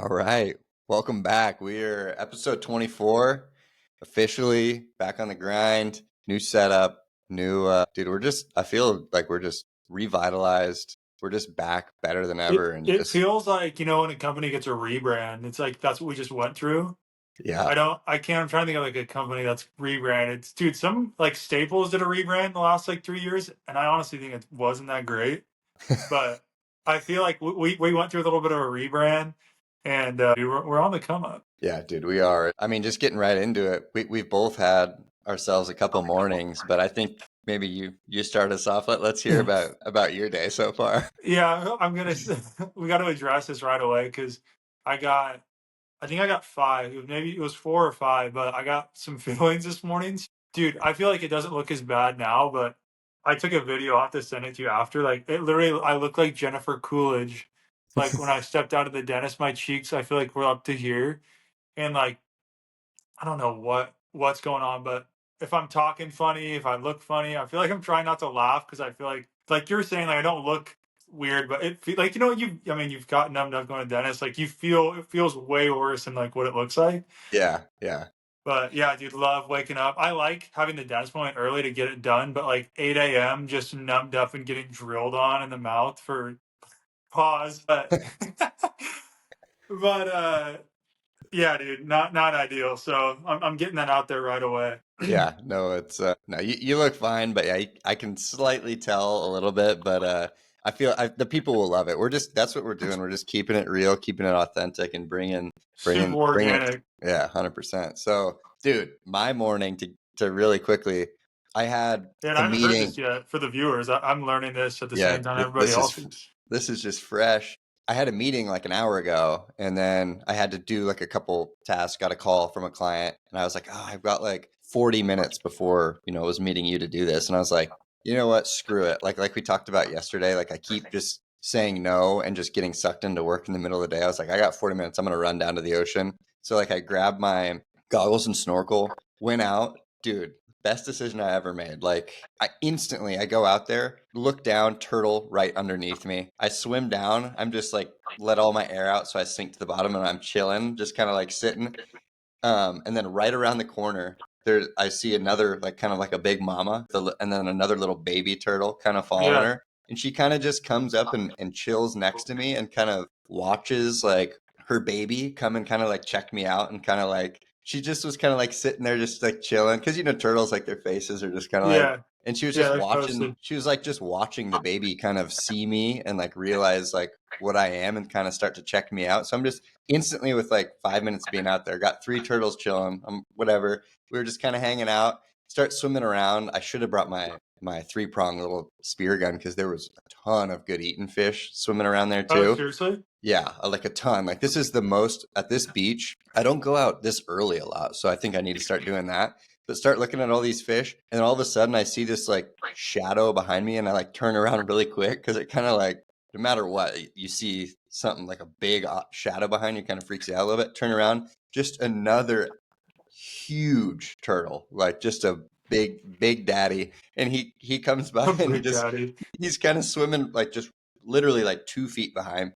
All right. Welcome back. We're episode 24, officially back on the grind, new setup, dude, I feel like we're just revitalized. We're just back better than It ever. And it just, feels like, when a company gets a rebrand, it's like that's what we just went through. yeah. I'm trying to think of like a company that's rebranded. Dude, some like Staples did a rebrand in the last like 3 years, and I honestly think it wasn't that great. But I feel like we went through a little bit of a rebrand, and we're on the come up. Yeah, dude, we are. I mean, just getting right into it. We've both had ourselves a couple mornings, but I think maybe you start us off. Let's hear about your day so far. Yeah, I'm gonna. We got to address this right away because I got I think I got five. Maybe it was four or five, but I got some feelings this morning. Dude, I feel like it doesn't look as bad now, but I took a video. I'll have to send it to you after. Like, it literally, I look like Jennifer Coolidge. Like, when I stepped out of the dentist, my cheeks, I feel like we're up to here. And, like, I don't know what's going on, but if I'm talking funny, if I look funny, I feel like I'm trying not to laugh because I feel like you're saying, like, I don't look weird, but like, you've got numbed up going to dentist. Like, it feels way worse than like what it looks like. Yeah, yeah. But yeah, dude, love waking up. I like having the dentist appointment early to get it done, but like 8 a.m. just numbed up and getting drilled on in the mouth for pause. But but yeah, dude, not ideal. So I'm getting that out there right away. Yeah, no, it's no, you look fine, but yeah, I can slightly tell a little bit, but the people will love it. That's what we're doing. We're just keeping it real, keeping it authentic, and Super bringing it. organic. Yeah, 100%. So, dude, my morning to really quickly, I had And a I haven't heard meeting. this yet for the viewers. I'm learning this at the Yeah, same time everybody else is. this is just fresh. I had a meeting like an hour ago, and then I had to do like a couple tasks. Got a call from a client, and I was like, "Oh, I've got like 40 minutes before I was meeting you to do this." And I was like, "You know what? Screw it." Like we talked about yesterday. Like I keep just saying no and just getting sucked into work in the middle of the day. I was like, "I got 40 minutes. I'm gonna run down to the ocean." So like I grabbed my goggles and snorkel, went out, dude. Best decision I ever made. Like I go out there, look down, turtle right underneath me. I swim down. I'm just like let all my air out so I sink to the bottom and I'm chilling, just kind of like sitting. And then right around the corner, there I see another like kind of like a big mama, and then another little baby turtle kind of following Yeah. her. And she kind of just comes up and chills next to me and kind of watches like her baby come and kind of like check me out and kind of like she just was kind of like sitting there just like chilling because turtles like their faces are just kind of like Yeah. and she was Yeah, just they're watching posted. she was like just watching the baby kind of see me and like realize like what I am and kind of start to check me out. So I'm just instantly with like 5 minutes being out there, got three turtles chilling. Whatever. We were just kind of hanging out, start swimming around. I should have brought my three-prong little spear gun because there was a ton of good eating fish swimming around there Oh, too. seriously? Yeah, like a ton. Like this is the most at this beach. I don't go out this early a lot, so I think I need to start doing that. But start looking at all these fish, and all of a sudden I see this like shadow behind me, and I like turn around really quick because it kind of like no matter what you see something like a big shadow behind you, kind of freaks you out a little bit. Turn around, just another huge turtle, like just a big daddy, and he comes by and Big Daddy. he's kind of swimming like just literally like 2 feet behind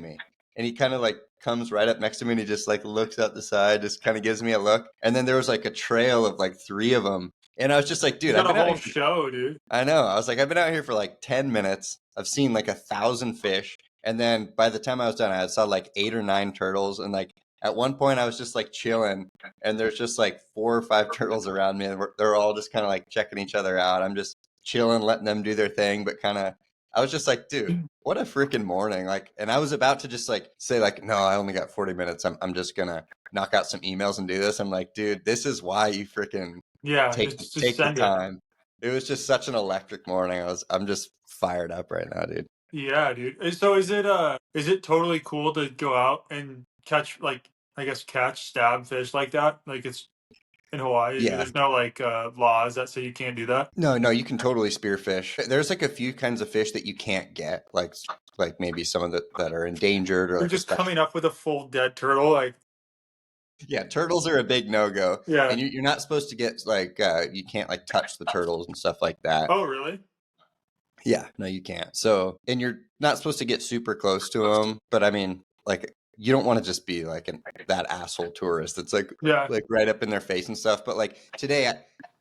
me, and he kind of like comes right up next to me and he just like looks out the side, just kind of gives me a look, and then there was like a trail of like three of them, and I was just like, You dude, I've got a been out whole here. show, dude. I know. I was like, I've been out here for like 10 minutes. I've seen like 1,000 fish. And then by the time I was done, I saw like eight or nine turtles. And like at one point, I was just like chilling. And there's just like four or five turtles around me. And they're all just kind of like checking each other out. I'm just chilling, letting them do their thing. But kind of, I was just like, dude, what a freaking morning. Like, and I was about to just like say, like, no, I only got 40 minutes. I'm just going to knock out some emails and do this. I'm like, dude, this is why you freaking Yeah, take just take the send it. time. It was just such an electric morning. I'm just fired up right now, dude. Yeah, dude. So is it totally cool to go out and catch like I guess catch stab fish like that? Like it's in Hawaii. Yeah. There's no like laws that say you can't do that. No, no, you can totally spearfish. There's like a few kinds of fish that you can't get, like maybe some of the that are endangered or You're like just especially. coming up with a full dead turtle, like Yeah, turtles are a big no-go. yeah. And you're not supposed to get like you can't like touch the turtles and stuff like that. Oh, really? Yeah, no, you can't. So, and you're not supposed to get super close to them, but I mean, like you don't want to just be like that asshole tourist that's Yeah, like right up in their face and stuff. But like today,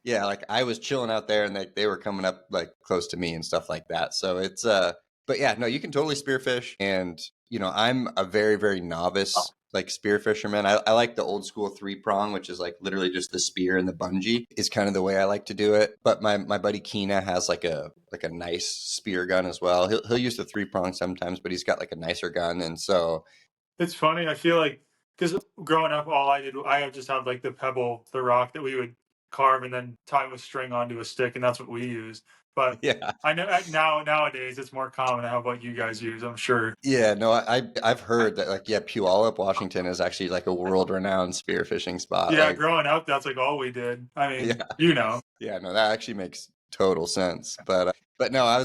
yeah, like I was chilling out there and they were coming up like close to me and stuff like that. So it's but yeah, no, you can totally spearfish. And I'm a very, very novice like spear fisherman. I like the old school 3-prong, which is like literally just the spear and the bungee is kind of the way I like to do it. But my buddy Keena has like a nice spear gun as well. He'll use the 3-prong sometimes, but he's got like a nicer gun. And so it's funny. I feel like because growing up, all I did, I just had like the pebble, the rock that we would carve and then tie with string onto a stick, and that's what we used. But yeah. I know nowadays it's more common. How what you guys use? I'm sure. Yeah, no, I've heard that like yeah, Puyallup, Washington is actually like a world-renowned spearfishing spot. Yeah, Like growing up, that's like all we did. I mean, yeah, you know. yeah, no, that actually makes total sense. But no, I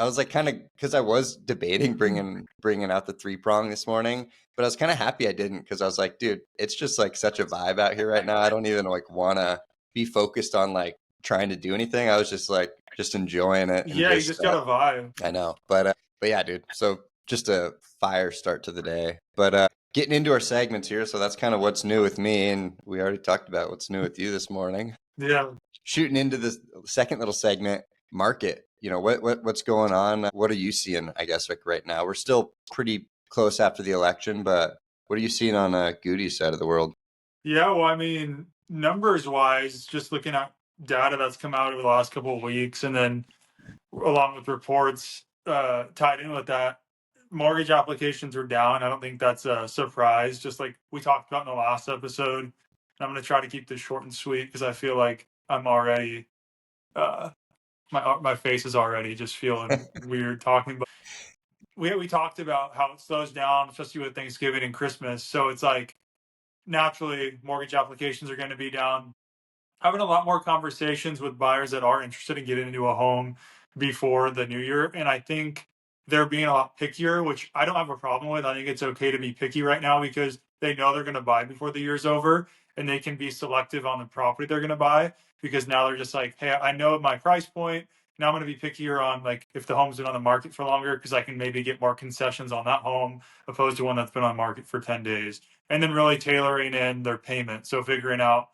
was like kind of because I was debating bringing out the 3-prong this morning, but I was kind of happy I didn't because I was like, dude, it's just like such a vibe out here right now. I don't even like want to be focused on like trying to do anything. I was just like just enjoying it and Yeah, you just just got a vibe. I know, but yeah, dude. So just a fire start to the day. But getting into our segments here, so that's kind of what's new with me, and we already talked about what's new with you this morning. Yeah. Shooting into this second little segment, market. What's going on? What are you seeing? I guess like right now, we're still pretty close after the election, but what are you seeing on Goody's side of the world? Yeah, well, I mean, numbers wise, just looking at data that's come out over the last couple of weeks, and then along with reports tied in with that, mortgage applications are down. I don't think that's a surprise. Just like we talked about in the last episode, I'm going to try to keep this short and sweet because I feel like I'm already uh, my face is already just feeling weird talking. But we talked about how it slows down, especially with Thanksgiving and Christmas. So it's like naturally mortgage applications are going to be down. Having a lot more conversations with buyers that are interested in getting into a home before the new year. And I think they're being a lot pickier, which I don't have a problem with. I think it's okay to be picky right now because they know they're going to buy before the year's over and they can be selective on the property they're going to buy because now they're just like, hey, I know my price point. Now I'm going to be pickier on like if the home's been on the market for longer because I can maybe get more concessions on that home opposed to one that's been on market for 10 days. And then really tailoring in their payment. So figuring out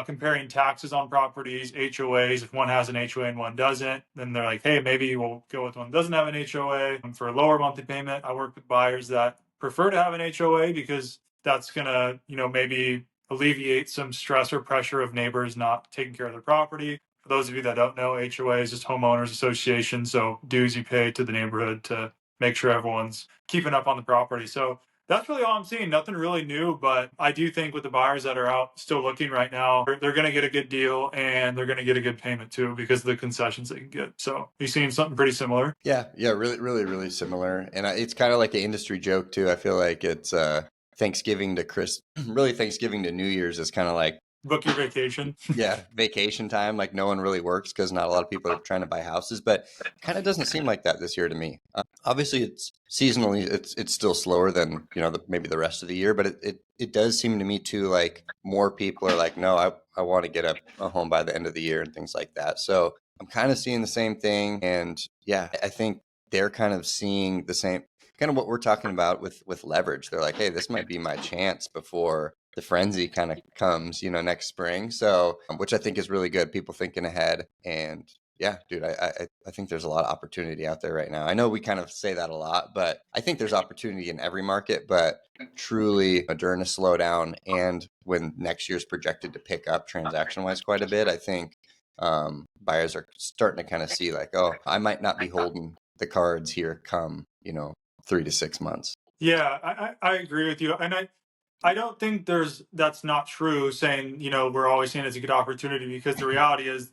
comparing taxes on properties, HOAs. If one has an HOA and one doesn't, then they're like, hey, maybe we'll go with one that doesn't have an HOA. For a lower monthly payment, I work with buyers that prefer to have an HOA because that's going to, maybe alleviate some stress or pressure of neighbors not taking care of their property. For those of you that don't know, HOA is just homeowners association. So dues you pay to the neighborhood to make sure everyone's keeping up on the property. So that's really all I'm seeing. Nothing really new, but I do think with the buyers that are out still looking right now, they're going to get a good deal and they're going to get a good payment too because of the concessions they can get. So you seeing something pretty similar? Yeah, really, really, really similar, and it's kind of like an industry joke too. I feel like it's Thanksgiving to really Thanksgiving to New Year's is kind of like Book your vacation. yeah, vacation time. Like no one really works because not a lot of people are trying to buy houses, but kind of doesn't seem like that this year to me. Obviously, it's seasonally, it's still slower than maybe the rest of the year, but it does seem to me too like more people are like, no, I want to get a home by the end of the year and things like that. So I'm kind of seeing the same thing, and yeah, I think they're kind of seeing the same kind of what we're talking about with leverage. They're like, hey, this might be my chance before the frenzy kind of comes, next spring. So, which I think is really good. People thinking ahead, and yeah, dude, I think there's a lot of opportunity out there right now. I know we kind of say that a lot, but I think there's opportunity in every market. But truly, during a slowdown and when next year's projected to pick up transaction wise quite a bit, I think buyers are starting to kind of see like, oh, I might not be holding the cards here come 3 to 6 months. Yeah, I agree with you. And I don't think that's not true saying, we're always saying it's a good opportunity because the reality is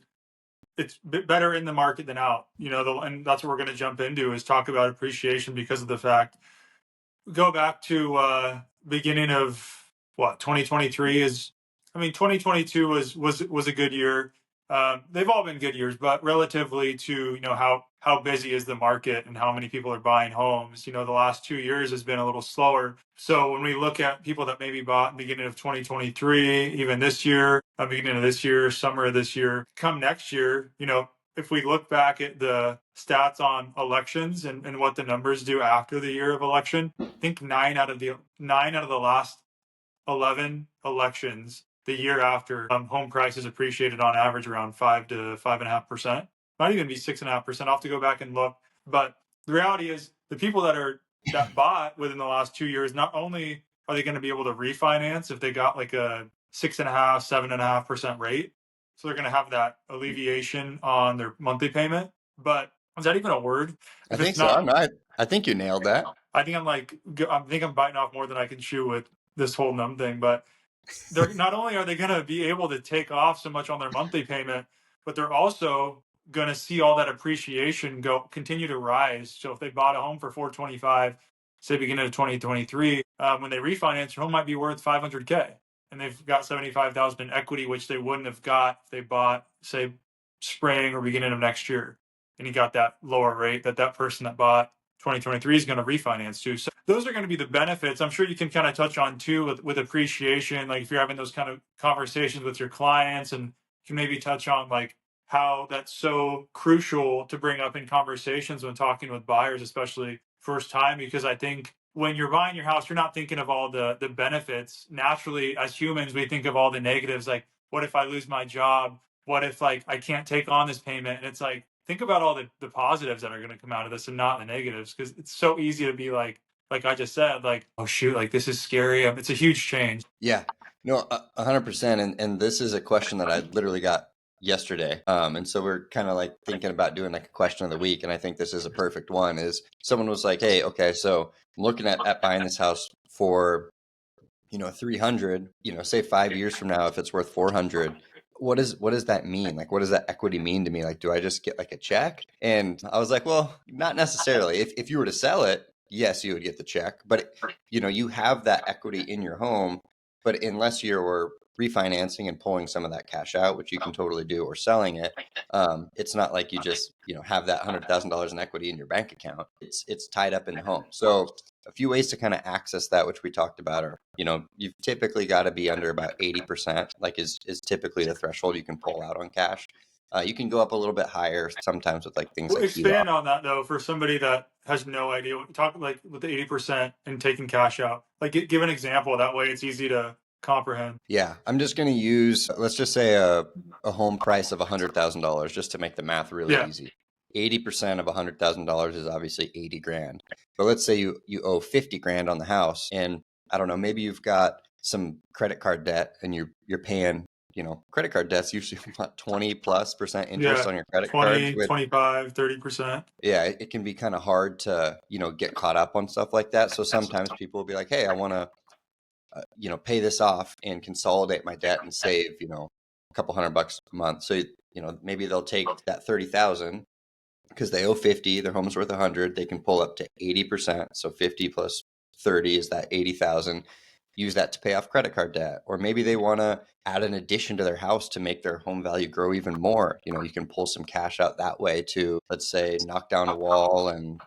it's better in the market than out, and that's what we're going to jump into is talk about appreciation because of the fact go back to beginning of what 2023 is. I mean, 2022 was a good year. They've all been good years, but relatively to how busy is the market and how many people are buying homes, the last 2 years has been a little slower. So when we look at people that maybe bought in the beginning of 2023, even this year, beginning of this year, summer of this year, come next year, if we look back at the stats on elections and what the numbers do after the year of election, I think nine out of the last 11 elections, the year after, home prices appreciated on average around 5 to 5.5%. Might even be 6.5%. I'll have to go back and look. But the reality is, the people that bought within the last 2 years, not only are they going to be able to refinance if they got like a 6.5, 7.5% rate, so they're going to have that alleviation on their monthly payment. But is that even a word? I If think it's so. not, I think you nailed that. I think I'm biting off more than I can chew with this whole numb thing. But they're not only are they going to be able to take off so much on their monthly payment, but they're also going to see all that appreciation continue to rise. So if they bought a home for 425, say beginning of 2023, when they refinance, your home might be worth 500K, and they've got 75,000 in equity, which they wouldn't have got if they bought, say, spring or beginning of next year, and you got that lower rate that person that bought 2023 is going to refinance to. So those are going to be the benefits. I'm sure you can kind of touch on too with appreciation, like if you're having those kind of conversations with your clients, and you can maybe touch on like how that's so crucial to bring up in conversations when talking with buyers, especially first time, because I think when you're buying your house, you're not thinking of all the benefits. Naturally, as humans, we think of all the negatives, like what if I lose my job? What if like I can't take on this payment? And it's like, think about all the positives that are going to come out of this and not the negatives, because it's so easy to be like I just said, like, oh shoot, like this is scary. It's a huge change. Yeah, no, 100%. And this is a question that I literally got yesterday. And so we're kind of like thinking about doing like a question of the week. And I think this is a perfect one. Is someone was like, hey, okay, so I'm looking at buying this house for 300, say 5 years from now, if it's worth 400, what does that mean? Like, what does that equity mean to me? Like, do I just get like a check? And I was like, well, not necessarily. If you were to sell it, yes, you would get the check, but you have that equity in your home. But unless you're refinancing and pulling some of that cash out, which you can totally do, or selling it, it's not like you just have that $100,000 in equity in your bank account. It's tied up in the home. So a few ways to kind of access that, which we talked about, are you've typically got to be under about 80%, like is typically the threshold you can pull out on cash. You can go up a little bit higher sometimes with like things Well, like HELOC. expand on that though for somebody that has no idea. Talk like with the 80% and taking cash out. Like give an example. That way, it's easy to comprehend. Yeah, I'm just going to use, let's just say a home price of $100,000 just to make the math really Yeah, easy. 80% of $100,000 is obviously 80 grand. But let's say you owe 50 grand on the house, and I don't know, maybe you've got some credit card debt and you're paying, credit card debt's usually what, 20+% interest yeah, on your credit cards, 20, which 25, 30%. yeah, it can be kind of hard to, get caught up on stuff like that. So sometimes people will be like, hey, I want to pay this off and consolidate my debt and save, a couple $100 a month. So, maybe they'll take that 30,000 because they owe 50, their home's worth 100. They can pull up to 80%. So 50 plus 30 is that 80,000. Use that to pay off credit card debt. Or maybe they want to add an addition to their house to make their home value grow even more. You can pull some cash out that way to, let's say, knock down a wall and,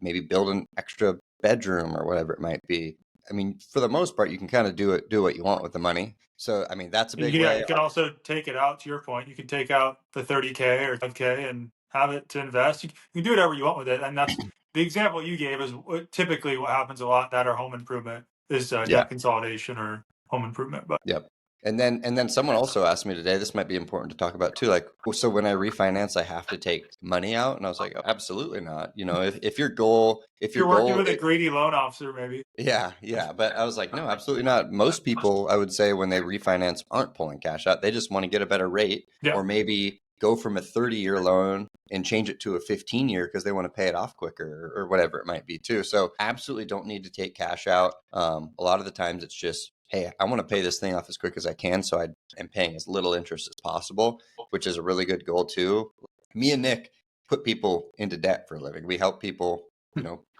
maybe build an extra bedroom or whatever it might be. I mean, for the most part, you can kind of do what you want with the money. So, I mean, that's a And big way. you can also take it out. To your point, you can take out the 30K or 5K and have it to invest. You can do whatever you want with it, and that's the example you gave is typically what happens a lot that are home improvement is Yeah. debt consolidation or home improvement. But Yep. And then someone also asked me today, this might be important to talk about too, like, well, so when I refinance, I have to take money out. And I was like, oh, absolutely not. If your goal, if you're working with a greedy loan officer, maybe. yeah. But I was like, no, absolutely not. Most people, I would say, when they refinance, aren't pulling cash out. They just want to get a better rate, Yeah. or maybe go from a 30-year loan and change it to a 15-year because they want to pay it off quicker, or whatever it might be too. So absolutely don't need to take cash out. A lot of the times it's just, hey, I want to pay this thing off as quick as I can, so I am paying as little interest as possible, which is a really good goal too. Me and Nick put people into debt for a living. We help people,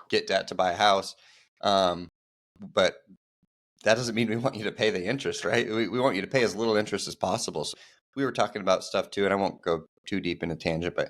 get debt to buy a house. But that doesn't mean we want you to pay the interest, right? We want you to pay as little interest as possible. So we were talking about stuff too, and I won't go too deep into tangent, but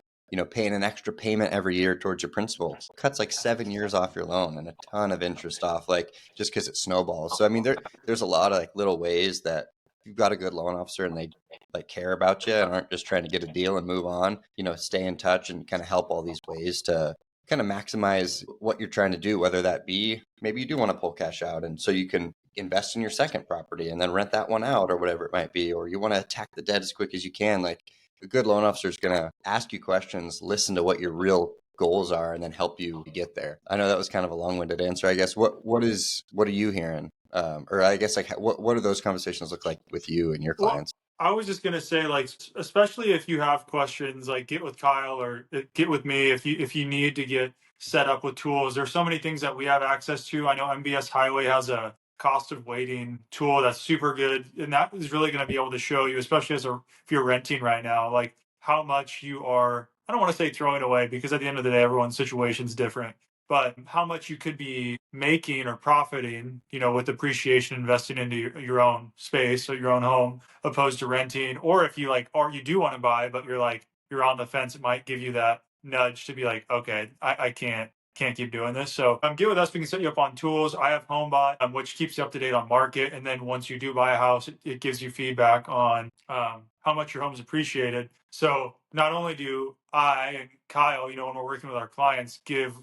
paying an extra payment every year towards your principal cuts like 7 years off your loan and a ton of interest off, like just because it snowballs. So I mean, there's a lot of like little ways that you've got a good loan officer and they like care about you and aren't just trying to get a deal and move on, stay in touch and kind of help all these ways to kind of maximize what you're trying to do, whether that be maybe you do want to pull cash out and so you can invest in your second property and then rent that one out or whatever it might be, or you want to attack the debt as quick as you can. Like a good loan officer is going to ask you questions, listen to what your real goals are, and then help you get there. I know that was kind of a long-winded answer. I guess what are you hearing? Or I guess like what do those conversations look like with you and your Well, clients? I was just gonna say, like, especially if you have questions, like get with Kyle or get with me if you need to get set up with tools. There's so many things that we have access to. I know MBS Highway has a cost of waiting tool that's super good, and that is really going to be able to show you, especially if you're renting right now, like how much you are. I don't want to say throwing away because at the end of the day, everyone's situation is different, but how much you could be making or profiting, with appreciation investing into your own space or your own home opposed to renting. Or if you like, or you do want to buy, but you're on the fence, it might give you that nudge to be like, okay, I can't keep doing this. So get with us. We can set you up on tools. I have HomeBot, which keeps you up to date on market. And then once you do buy a house, it gives you feedback on how much your home's appreciated. So not only do I and Kyle, when we're working with our clients, give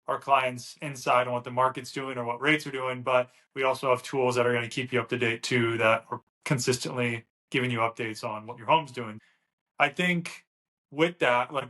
our clients insight on what the market's doing or what rates are doing, but we also have tools that are going to keep you up to date too, that are consistently giving you updates on what your home's doing. I think with that, like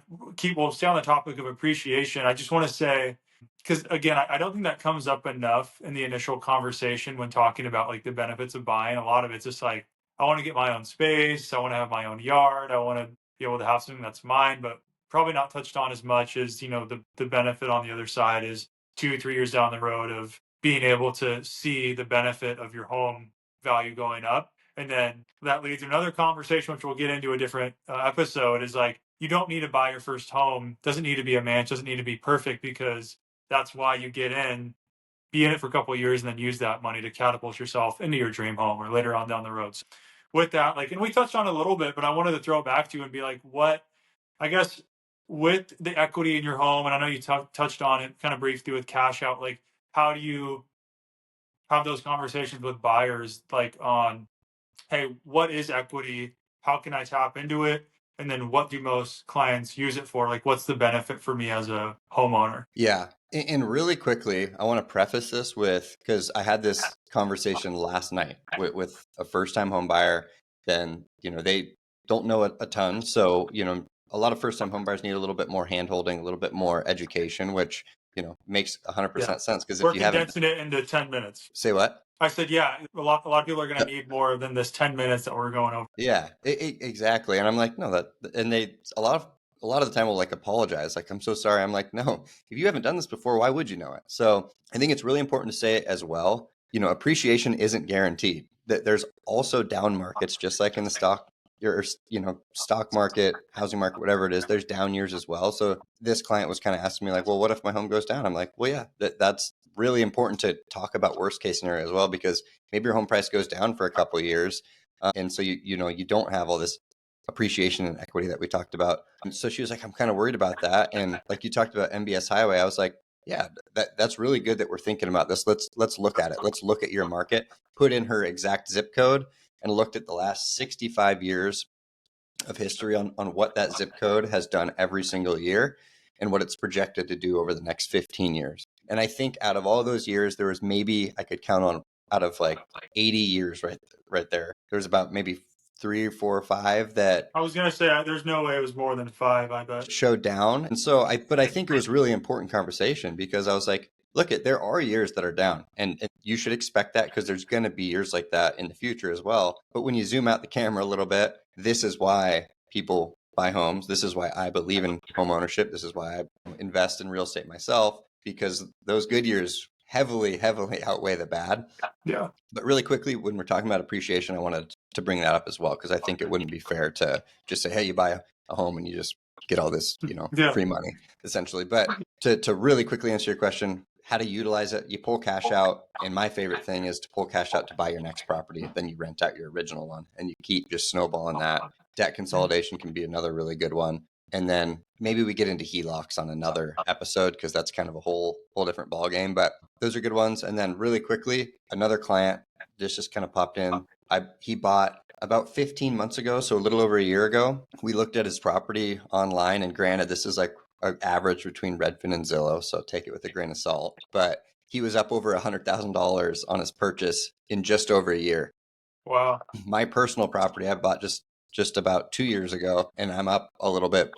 we'll stay on the topic of appreciation. I just want to say, because again, I don't think that comes up enough in the initial conversation when talking about like the benefits of buying. A lot of it's just like, I want to get my own space. I want to have my own yard. I want to be able to have something that's mine, but probably not touched on as much as, the benefit on the other side is 2, 3 years down the road of being able to see the benefit of your home value going up. And then that leads to another conversation, which we'll get into a different episode, is like, you don't need to buy your first home. Doesn't need to be a mansion, doesn't need to be perfect, because that's why you get in, be in it for a couple of years, and then use that money to catapult yourself into your dream home or later on down the road. So with that, like, and we touched on it a little bit, but I wanted to throw it back to you and be like, what, I guess, with the equity in your home, and I know you touched on it kind of briefly with cash out, like, how do you have those conversations with buyers, like on, hey, what is equity? How can I tap into it? And then what do most clients use it for? Like, what's the benefit for me as a homeowner? Yeah. And really quickly, I want to preface this with, because I had this conversation last night with a first-time home buyer. Then, they don't know a ton. So, a lot of first-time home buyers need a little bit more hand-holding, a little bit more education, which, makes 100% sense. Because if We're you haven't, condensing it into 10 minutes. say what? I said, yeah, a lot of people are going to need more than this 10 minutes that we're going over. Yeah, exactly. And I'm like, no, and they, a lot of the time will like apologize. Like, I'm so sorry. I'm like, no, if you haven't done this before, why would you know it? So I think it's really important to say it as well. Appreciation isn't guaranteed. That there's also down markets, just like in the stock market, housing market, whatever it is, there's down years as well. So this client was kind of asking me like, well, what if my home goes down? I'm like, well, yeah, that's really important to talk about worst case scenario as well, because maybe your home price goes down for a couple of years. And so you don't have all this appreciation and equity that we talked about. And so she was like, I'm kind of worried about that. And like you talked about MBS Highway, I was like, yeah, that's really good that we're thinking about this. Let's look at it. Let's look at your market. Put in her exact zip code and looked at the last 65 years of history on what that zip code has done every single year and what it's projected to do over the next 15 years. And I think out of all those years, there was maybe I could count on out of like 80 years right there. There's about maybe 3 or 4 or 5 that I was going to say, there's no way it was more than 5, I bet. showed down. And so but I think it was really important conversation, because I was like, look, there are years that are down, and you should expect that, because there's going to be years like that in the future as well. But when you zoom out the camera a little bit, this is why people buy homes. This is why I believe in home ownership. This is why I invest in real estate myself, because those good years heavily, heavily outweigh the bad. Yeah. But really quickly, when we're talking about appreciation, I wanted to bring that up as well, because I think it wouldn't be fair to just say, hey, you buy a home and you just get all this, Yeah. free money, essentially. But to really quickly answer your question, how to utilize it, you pull cash out. And my favorite thing is to pull cash out to buy your next property. Then you rent out your original one and you keep just snowballing that. Debt consolidation can be another really good one. And then maybe we get into HELOCs on another episode, because that's kind of a whole different ballgame. But those are good ones. And then really quickly, another client this just kind of popped in. He bought about 15 months ago, so a little over a year ago. We looked at his property online, and granted, this is like an average between Redfin and Zillow, so take it with a grain of salt. But he was up over $100,000 on his purchase in just over a year. Wow. My personal property I bought just about 2 years ago, and I'm up a little bit,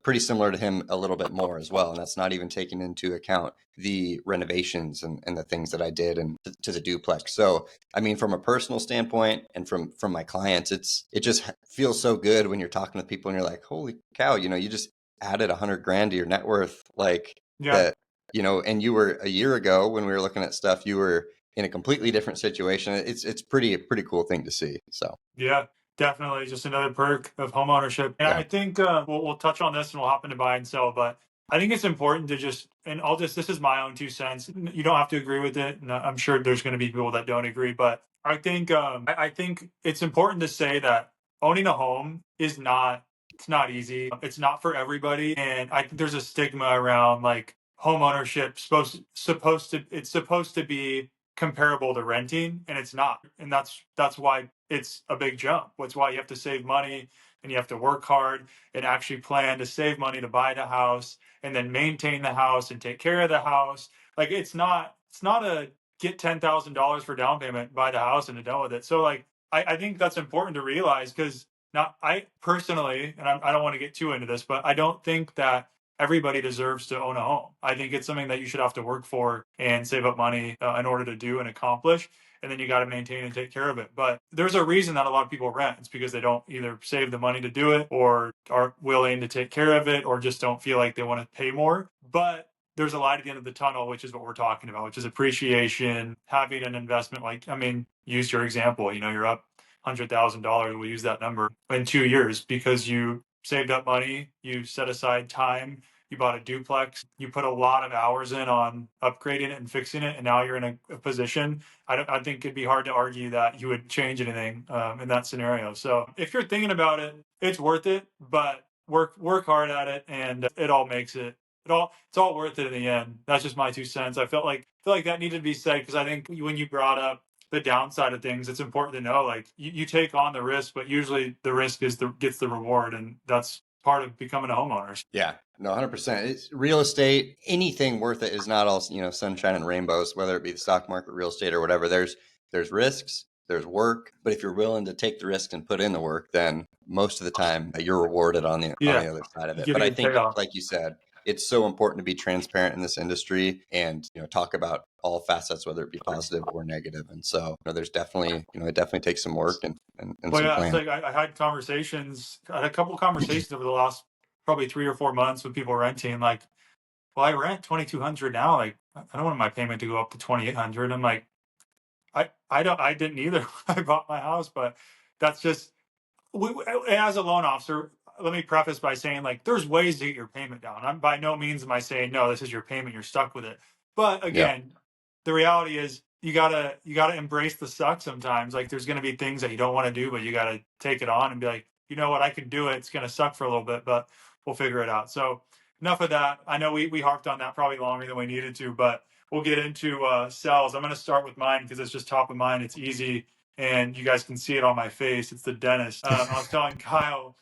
pretty similar to him, a little bit more as well. And that's not even taking into account the renovations and the things that I did and to the duplex. So, I mean, from a personal standpoint and from my clients, it just feels so good when you're talking to people and you're like, holy cow, you just added 100 grand to your net worth, like Yeah. that, and you were a year ago when we were looking at stuff, you were in a completely different situation. It's a pretty cool thing to see. So Yeah, definitely. Just another perk of homeownership. And yeah, I think we'll touch on this and we'll hop into buy and sell. But I think it's important to just, and this is my own 2 cents. You don't have to agree with it. And I'm sure there's going to be people that don't agree. But I think, I think it's important to say that owning a home is not, it's not easy. It's not for everybody. And I think there's a stigma around like home ownership it's supposed to be comparable to renting, and it's not. And that's why it's a big jump. That's why you have to save money and you have to work hard and actually plan to save money to buy the house and then maintain the house and take care of the house. Like it's not a get $10,000 for down payment, buy the house and to done with it. So like I think that's important to realize, because not I personally, and I don't want to get too into this, but I don't think that everybody deserves to own a home. I think it's something that you should have to work for and save up money in order to do and accomplish. And then you got to maintain and take care of it. But there's a reason that a lot of people rent. It's because they don't either save the money to do it or aren't willing to take care of it or just don't feel like they want to pay more. But there's a light at the end of the tunnel, which is what we're talking about, which is appreciation, having an investment. Like, I mean, use your example, you're up $100,000. We'll use that number in 2 years because you saved up money, you set aside time, you bought a duplex, you put a lot of hours in on upgrading it and fixing it, and now you're in a position. I think it'd be hard to argue that you would change anything in that scenario. So if you're thinking about it, it's worth it, but work hard at it, and it all makes it. It's all worth it in the end. That's just my 2 cents. I feel like that needed to be said, because I think when you brought up the downside of things, it's important to know, like, you take on the risk, but usually the risk gets the reward, and that's part of becoming a homeowner. yeah, no, 100%. It's real estate. Anything worth it is not all sunshine and rainbows. Whether it be the stock market, real estate, or whatever. There's risks. There's work. But if you're willing to take the risk and put in the work, then most of the time you're rewarded on the Yeah, other side of you it. get a But I good think, payoff. like you said, it's so important to be transparent in this industry and talk about all facets, whether it be positive or negative. And so there's definitely it definitely takes some work and Well, some yeah, it's planning. like I had a couple conversations over the last probably 3 or 4 months with people renting. Like, well, I rent 2,200 now. Like, I don't want my payment to go up to 2,800. I'm like, I didn't either when I bought my house, but that's just as a loan officer. Let me preface by saying, like, there's ways to get your payment down. I'm by no means am I saying no, this is your payment, you're stuck with it. But Yeah, again, the reality is you gotta embrace the suck sometimes. Like, there's gonna be things that you don't want to do, but you gotta take it on and be like, you know what, I can do it. It's gonna suck for a little bit, but we'll figure it out. So enough of that. I know we harped on that probably longer than we needed to, but we'll get into cells. I'm gonna start with mine because it's just top of mind. It's easy, and you guys can see it on my face. It's the dentist. I was telling Kyle,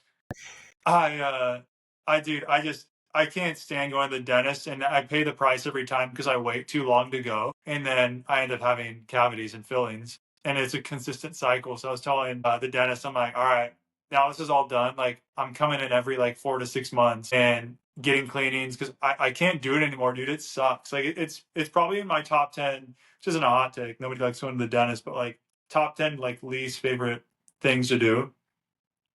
I dude, I can't stand going to the dentist, and I pay the price every time because I wait too long to go, and then I end up having cavities and fillings, and it's a consistent cycle. So I was telling the dentist, I'm like, all right, now this is all done. Like, I'm coming in every like 4 to 6 months and getting cleanings because I can't do it anymore, dude. It sucks. Like, it's probably in my top 10, which isn't a hot take. Nobody likes going to the dentist, but like top 10 like least favorite things to do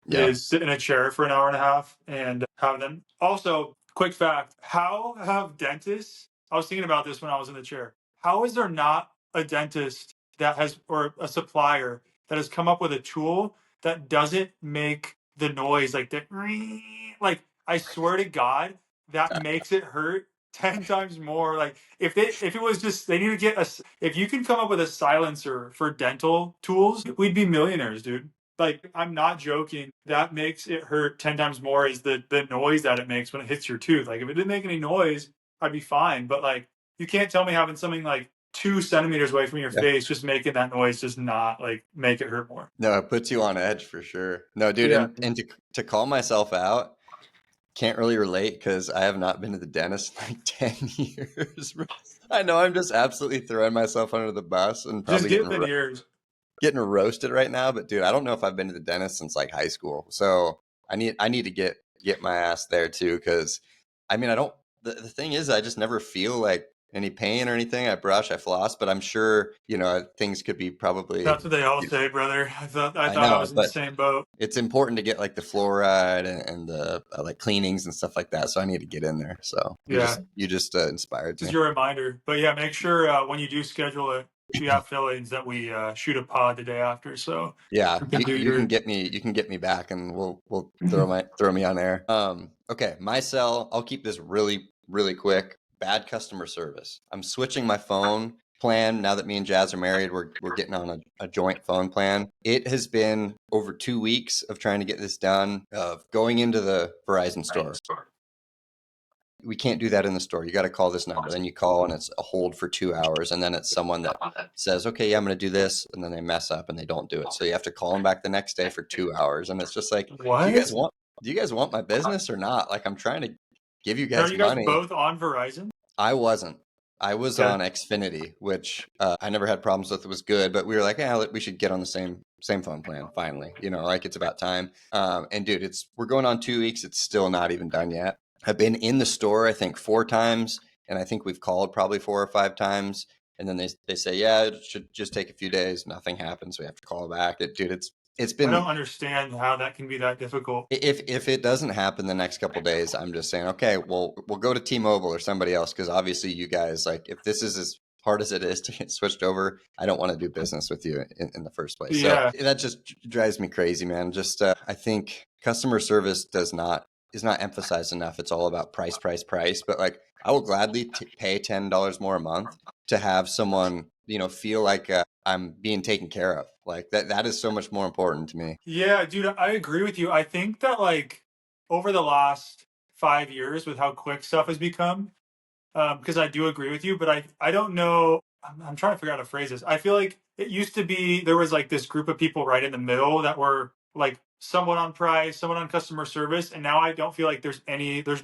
yeah. is sit in a chair for an hour and a half and have them. Also, quick fact, how have dentists, I was thinking about this when I was in the chair. How is there not a dentist that has, or a supplier that has come up with a tool that doesn't make the noise like that? Like, I swear to God, that makes it hurt 10 times more. Like, if it was just, they need to get if you can come up with a silencer for dental tools, we'd be millionaires, dude. Like, I'm not joking. That makes it hurt 10 times more is the noise that it makes when it hits your tooth. Like, if it didn't make any noise, I'd be fine. But like, you can't tell me having something like 2 centimeters away from your Yeah. face, just making that noise does not like make it hurt more. No, it puts you on edge for sure. No, dude, Yeah. and to call myself out, can't really relate because I have not been to the dentist in like 10 years. I know I'm just absolutely throwing myself under the bus and Just probably give it years. getting roasted right now, but dude, I don't know if I've been to the dentist since like high school. So I need to get my ass there too because I mean I don't the thing is I just never feel like any pain or anything. I brush, I floss, but I'm sure, you know, things could be probably That's what they all say, brother. I I thought I know, was in the but same boat. it's important to get like the fluoride and the like cleanings and stuff like that. So I need to get in there. So Yeah, you just inspired just me. your reminder. But yeah, make sure when you do schedule it, if you have feelings that we shoot a pod the day after, so Yeah, you can do you can your. get me back and we'll throw me on air. Okay, my cell, I'll keep this really quick. Bad customer service. I'm switching my phone plan now that me and Jazz are married. We're getting on a joint phone plan. It has been over 2 weeks of trying to get this done, of going into the Verizon store. We can't do that in the store. You got to call this number. Then you call and it's a hold for 2 hours. And then it's someone that says, okay, yeah, I'm going to do this. And then they mess up and they don't do it. So you have to call them back the next day for 2 hours. And it's just like, What? do you guys want my business or not? Like I'm trying to give you Are guys you guys money. both on Verizon? I wasn't. I was Okay. on Xfinity, which I never had problems with. It was good, but we were like, yeah, we should get on the same phone plan finally. You know, like it's about time. And dude, we're going on 2 weeks. It's still not even done yet. I've been in the store, I think 4 times, and I think we've called probably 4 or 5 times. And then they say, yeah, it should just take a few days. Nothing happens. We have to call back. Dude, it's I don't been understand how that can be that difficult. if it doesn't happen the next couple days, I'm just saying, okay, well, we'll go to T-Mobile or somebody else because obviously you guys like if this is as hard as it is to get switched over, I don't want to do business with you in the first place. So Yeah. that just drives me crazy, man. Just I think customer service is not emphasized enough. It's all about price, price, price. But like I will gladly pay $10 more a month to have someone, you know, feel like I'm being taken care of. Like that is so much more important to me. Yeah, dude, I agree with you. I think that like over the last 5 years with how quick stuff has become, because I do agree with you, but I don't know. I'm trying to figure out how to phrase this. I feel like it used to be there was like this group of people right in the middle that were like someone on price, someone on customer service, and now I don't feel like there's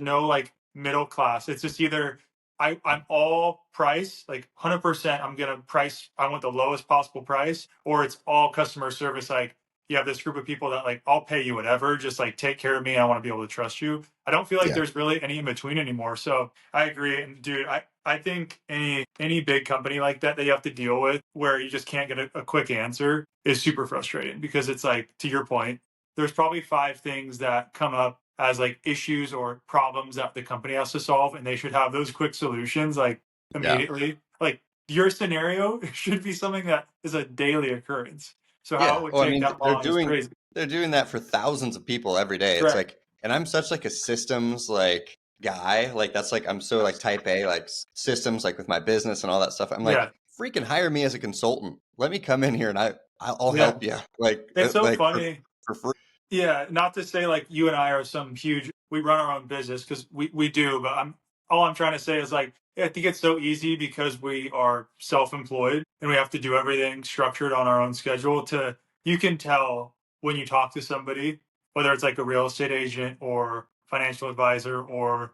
no like middle class. It's just either I'm all price, like 100%. I'm gonna price. I want the lowest possible price, or it's all customer service. Like you have this group of people that like I'll pay you whatever, just like take care of me. I want to be able to trust you. I don't feel like Yeah. there's really any in between anymore. So I agree, and dude, I think any big company like that you have to deal with where you just can't get a quick answer is super frustrating because it's like to your point, there's probably 5 things that come up as like issues or problems that the company has to solve, and they should have those quick solutions like Yeah. immediately. Like your scenario should be something that is a daily occurrence. So how it Yeah. would Well, I take mean, that long is crazy. they're doing that for thousands of people every day. It's Correct. like, and I'm such like a systems like guy. Like that's like I'm so like type A like systems like with my business and all that stuff. I'm like, Yeah. freaking hire me as a consultant. Let me come in here and I'll Yeah. help you. Like It's so like funny. for free. Yeah, not to say like you and I are some huge. We run our own business because we do, but all I'm trying to say is like I think it's so easy because we are self-employed and we have to do everything structured on our own schedule. To you can tell when you talk to somebody, whether it's like a real estate agent or financial advisor or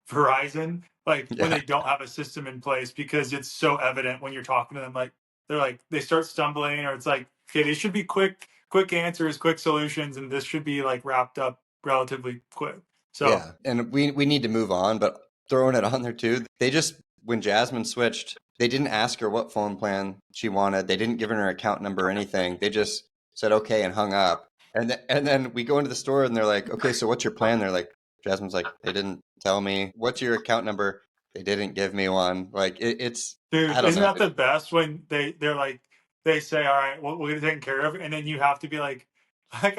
Verizon, like when Yeah. they don't have a system in place because it's so evident when you're talking to them. Like they're like they start stumbling, or it's like okay, these should be quick answers, quick solutions, and this should be like wrapped up relatively quick. So Yeah, and we need to move on, but throwing it on there too. They just when Jasmine switched, they didn't ask her what phone plan she wanted. They didn't give her account number or anything. They just said okay and hung up. And then we go into the store and they're like, "Okay, so what's your plan?" They're like, Jasmine's like, "They didn't tell me. What's your account number?" They didn't give me one. Like it's I dude, don't isn't know. that the best when they're like they say, all right, well, we're gonna take care of it, and then you have to be like I've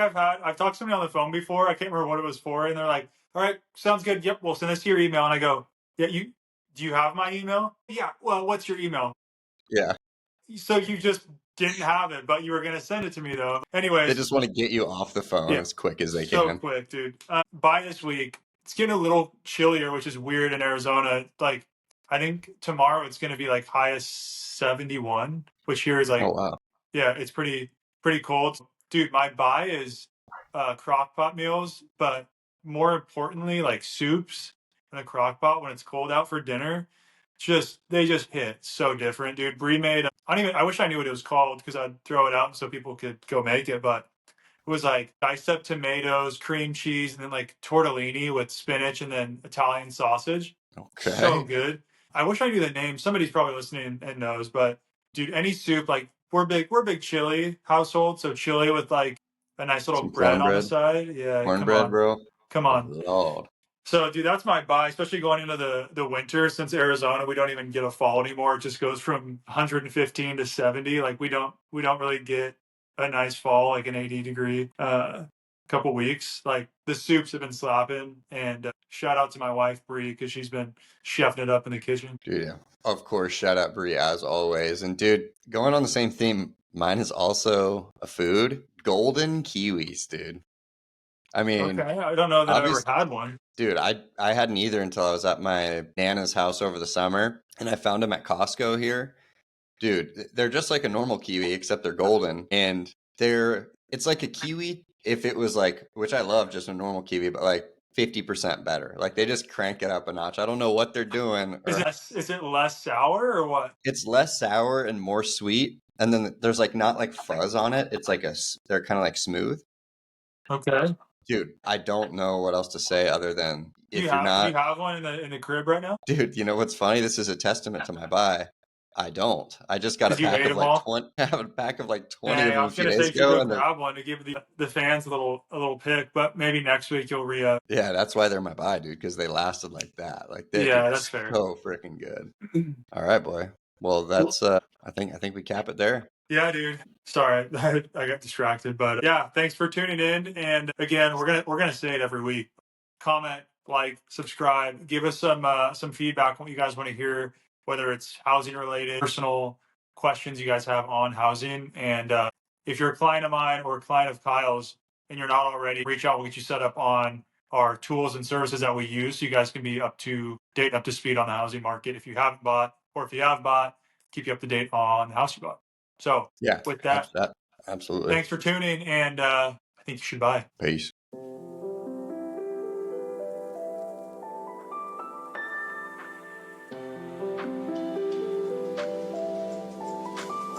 talked to somebody on the phone before. I can't remember what it was for, and they're like, all right, sounds good. Yep, we'll send this to your email, and I go, yeah, you do you have my email? Yeah. Well, what's your email? Yeah, So you just didn't have it, but you were gonna send it to me though. they Anyways, just want to get you off the phone yeah, as quick as they so can. quick, dude. By this week, it's getting a little chillier, which is weird in Arizona. Like I think tomorrow it's going to be like high as 71, which here is like, Oh wow. yeah, it's pretty cold. Dude, my buy is crock pot meals, but more importantly, like soups in a crock pot when it's cold out for dinner. Just they just hit so different, dude. Brie made. I don't even. I wish I knew what it was called because I'd throw it out so people could go make it. But it was like diced up tomatoes, cream cheese, and then like tortellini with spinach and then Italian sausage. So Okay. good. I wish I knew the name. Somebody's probably listening and knows, but dude, any soup, like we're big chili household, so chili with like a nice little Some bread on the cornbread. side. Yeah, come Cornbread, on. bro. Come Oh on. Lord. So, dude, that's my buy, especially going into the winter. Since Arizona, we don't even get a fall anymore. It just goes from 115 to 70. Like we don't really get a nice fall, like an 80-degree couple weeks. Like the soups have been slapping, and shout out to my wife Bree because she's been chefing it up in the kitchen. Dude, yeah. Of course, shout out Brie as always. And dude, going on the same theme, mine is also a food. Golden kiwis, dude. I Okay, mean, I don't know that I've ever obviously, had one. dude, I hadn't either until I was at my Nana's house over the summer, and I found them at Costco here. Dude, they're just like a normal kiwi, except they're golden, and it's like a kiwi if it was like, which I love, just a normal kiwi, but like 50% better. Like they just crank it up a notch. I don't know what they're doing, or Is it less sour or what? it's less sour and more sweet. And then there's like not like fuzz on it. It's like they're kind of like smooth. Okay. Dude, I don't know what else to say other than Do you if you're have do not, you have one in the crib right now? dude, you know what's funny? This is a testament to my buy. I don't. I just got a Because you pack ate of them like all. 20, I have a pack of like 20 of Dang, I them a was few gonna say days you should ago. go And grab one to give the fans a little pick, but maybe next week you'll re up. yeah, that's why they're my buy, dude, because they lasted like that. Like they're, dude, Yeah, they're that's fair. so freaking good. All right, boy. Well, Cool. that's, I think we cap it there. Yeah, dude. Sorry, I got distracted, but yeah, thanks for tuning in. And again, we're gonna say it every week. Comment, like, subscribe, give us some feedback on what you guys want to hear, whether it's housing related, personal questions you guys have on housing. And if you're a client of mine or a client of Kyle's and you're not already, reach out. We'll get you set up on our tools and services that we use, so you guys can be up to date, up to speed on the housing market. If you haven't bought, or if you have bought, keep you up to date on the house you bought. So Yeah, with that, absolutely. thanks for tuning, and I think you should buy. Peace.